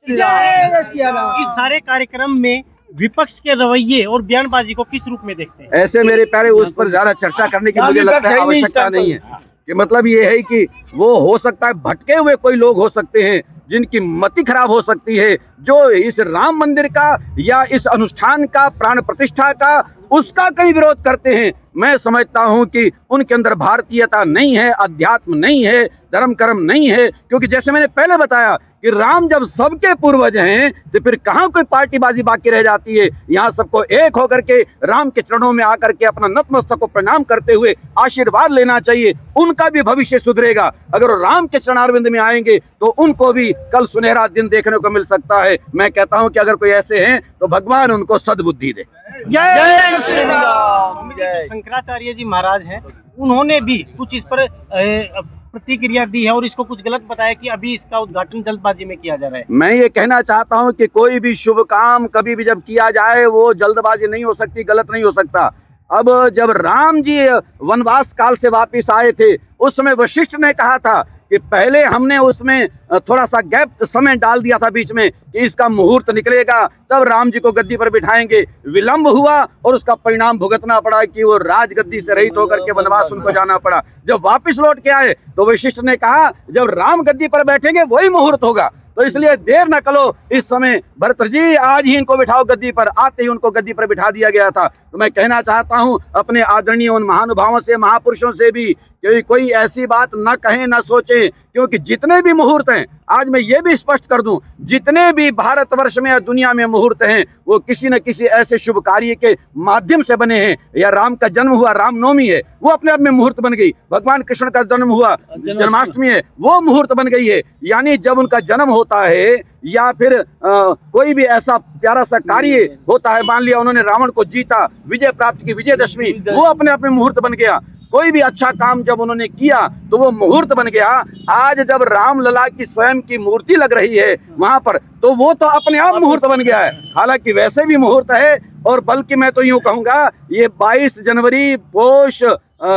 जय सिया राम। इस सारे कार्यक्रम में विपक्ष के रवैये और बयानबाजी को किस रूप में देखते हैं? ऐसे मेरे प्यारे उस पर ज्यादा चर्चा करने की मुझे लगता है आवश्यकता नहीं है। कि मतलब ये है कि वो हो सकता है भटके हुए कोई लोग हो सकते हैं जिनकी मति खराब हो सकती है, जो इस राम मंदिर का या इस अनुष्ठान का प्राण प्रतिष्ठा का उसका कई विरोध करते हैं। मैं समझता हूं कि उनके अंदर भारतीयता नहीं है, अध्यात्म नहीं है, धर्म कर्म नहीं है। क्योंकि जैसे मैंने पहले बताया कि राम जब सबके पूर्वज हैं तो फिर कहाँ कोई पार्टीबाजी बाकी रह जाती है। यहाँ सबको एक होकर के राम के चरणों में आकर के अपना नतमस्तक को प्रणाम करते हुए आशीर्वाद लेना चाहिए। उनका भी भविष्य सुधरेगा। अगर वो राम के चरणारविंद में आएंगे तो उनको भी कल सुनहरा दिन देखने को मिल सकता है। मैं कहता हूँ कि अगर कोई ऐसे हैं तो भगवान उनको सद्बुद्धि दे। जय श्री राम। शंकराचार्य जी महाराज हैं, उन्होंने भी कुछ इस पर प्रतिक्रिया दी है और इसको कुछ गलत बताया कि अभी इसका उद्घाटन जल्दबाजी में किया जा रहा है। मैं ये कहना चाहता हूं कि कोई भी शुभ काम कभी भी जब किया जाए वो जल्दबाजी नहीं हो सकती, गलत नहीं हो सकता। अब जब राम जी वनवास काल से वापस आए थे उस समय वशिष्ठ ने कहा था कि पहले हमने उसमें थोड़ा सा गैप समय डाल दिया था बीच में कि इसका मुहूर्त निकलेगा तब राम जी को गद्दी पर बिठाएंगे। विलंब हुआ और उसका परिणाम भुगतना पड़ा कि वो राजगद्दी से रहित होकर के वनवास उनको जाना पड़ा। जब वापस लौट के आए तो वशिष्ठ ने कहा जब राम गद्दी पर बैठेंगे वही मुहूर्त होगा, तो इसलिए देर न करो। इस समय भरत जी आज ही इनको बिठाओ गद्दी पर। आते ही उनको गद्दी पर बिठा दिया गया था। तो मैं कहना चाहता हूं अपने आदरणीय उन महानुभावों से, महापुरुषों से भी कि कोई ऐसी बात न कहें न सोचें, क्योंकि जितने भी मुहूर्त हैं, आज मैं ये भी स्पष्ट कर दूं, जितने भी भारतवर्ष में या दुनिया में मुहूर्त हैं वो किसी न किसी ऐसे शुभ कार्य के माध्यम से बने हैं। या राम का जन्म हुआ, रामनवमी है, वो अपने आप में मुहूर्त बन गई। भगवान कृष्ण का जन्म हुआ, जन्माष्टमी है, वो मुहूर्त बन गई है। यानी जब उनका जन्म होता है या फिर कोई भी ऐसा प्यारा सा कार्य होता है, मान लिया उन्होंने रावण को जीता, विजय प्राप्त की, विजयदशमी, वो अपने आप में मुहूर्त बन गया। कोई भी अच्छा काम जब उन्होंने किया तो वो मुहूर्त बन गया। आज जब राम लला की स्वयं की मूर्ति लग रही है वहां पर, तो वो तो अपने आप मुहूर्त बन गया है। हालांकि वैसे भी मुहूर्त है, और बल्कि मैं तो यूं कहूंगा ये 22 जनवरी पोष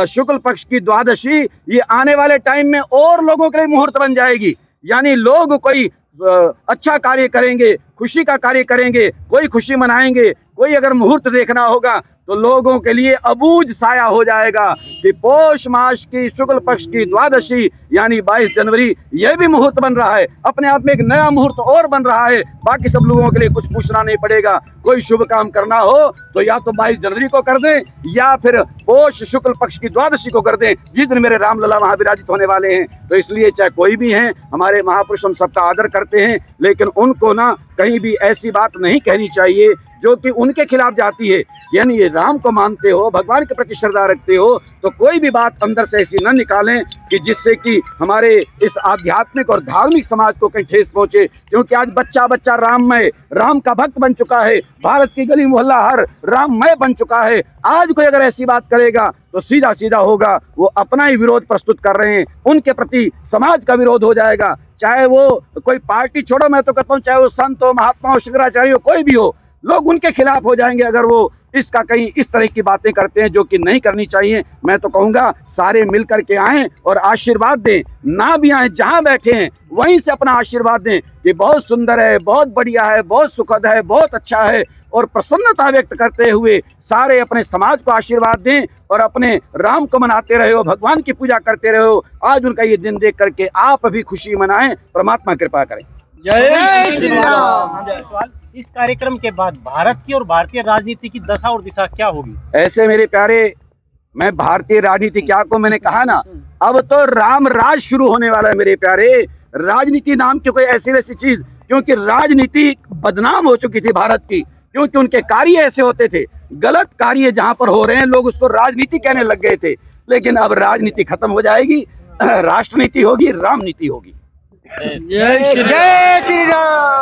शुक्ल पक्ष की द्वादशी ये आने वाले टाइम में और लोगों के लिए मुहूर्त बन जाएगी। यानी लोग कोई अच्छा कार्य करेंगे, खुशी का कार्य करेंगे, कोई खुशी मनाएंगे, कोई अगर मुहूर्त देखना होगा तो लोगों के लिए अबूझ साया हो जाएगा कि पोष मास की शुक्ल पक्ष की द्वादशी यानी 22 जनवरी यह भी मुहूर्त बन रहा है। अपने आप में एक नया मुहूर्त और बन रहा है। बाकी सब लोगों के लिए कुछ पूछना नहीं पड़ेगा। कोई शुभ काम करना हो तो या तो 22 जनवरी को कर दें या फिर पोष शुक्ल पक्ष की द्वादशी को कर दें, जिस दिन मेरे रामलला वहां विराजित होने वाले हैं। तो इसलिए चाहे कोई भी हैं, हमारे महापुरुष हम सबका आदर करते हैं, लेकिन उनको ना कहीं भी ऐसी बात नहीं कहनी चाहिए जो कि उनके खिलाफ जाती है। यानी ये राम को मानते हो, भगवान के प्रति श्रद्धा रखते हो, तो कोई भी बात अंदर से ऐसी न निकालें कि जिससे कि हमारे इस आध्यात्मिक और धार्मिक समाज को कहीं ठेस पहुंचे। क्योंकि आज बच्चा बच्चा राममय, राम का भक्त बन चुका है। भारत की गली मोहल्ला हर राममय बन चुका है। आज कोई अगर ऐसी बात करेगा तो सीधा सीधा होगा वो अपना ही विरोध प्रस्तुत कर रहे हैं, उनके प्रति समाज का विरोध हो जाएगा। चाहे वो कोई पार्टी छोड़ो, मैं तो कहता हूँ चाहे वो संत हो, महात्मा हो, शंकराचार्य हो, कोई भी हो, लोग उनके खिलाफ हो जाएंगे अगर वो इसका कहीं इस तरह की बातें करते हैं जो कि नहीं करनी चाहिए। मैं तो कहूंगा सारे मिलकर के आएं और आशीर्वाद दें, ना भी आए जहां बैठे हैं वहीं से अपना आशीर्वाद दें कि बहुत सुंदर है, बहुत बढ़िया है, बहुत सुखद है, बहुत अच्छा है, और प्रसन्नता व्यक्त करते हुए सारे अपने समाज को आशीर्वाद दें और अपने राम को मनाते रहो, भगवान की पूजा करते रहो। आज उनका ये दिन देख करके आप भी खुशी मनाएं, परमात्मा कृपा करें। जय श्री राम। इस कार्यक्रम के बाद भारत की और भारतीय राजनीति की दशा और दिशा क्या होगी? ऐसे मेरे प्यारे, मैं भारतीय राजनीति क्या को मैंने कहा ना, अब तो राम राज शुरू होने वाला है मेरे प्यारे। राजनीति नाम की कोई ऐसी वैसी चीज, क्योंकि राजनीति बदनाम हो चुकी थी भारत की, क्योंकि उनके कार्य ऐसे होते थे। गलत कार्य जहां पर हो रहे हैं लोग उसको राजनीति कहने लग गए थे। लेकिन अब राजनीति खत्म हो जाएगी, राष्ट्रनीति होगी, रामनीति होगी। जय श्री राम।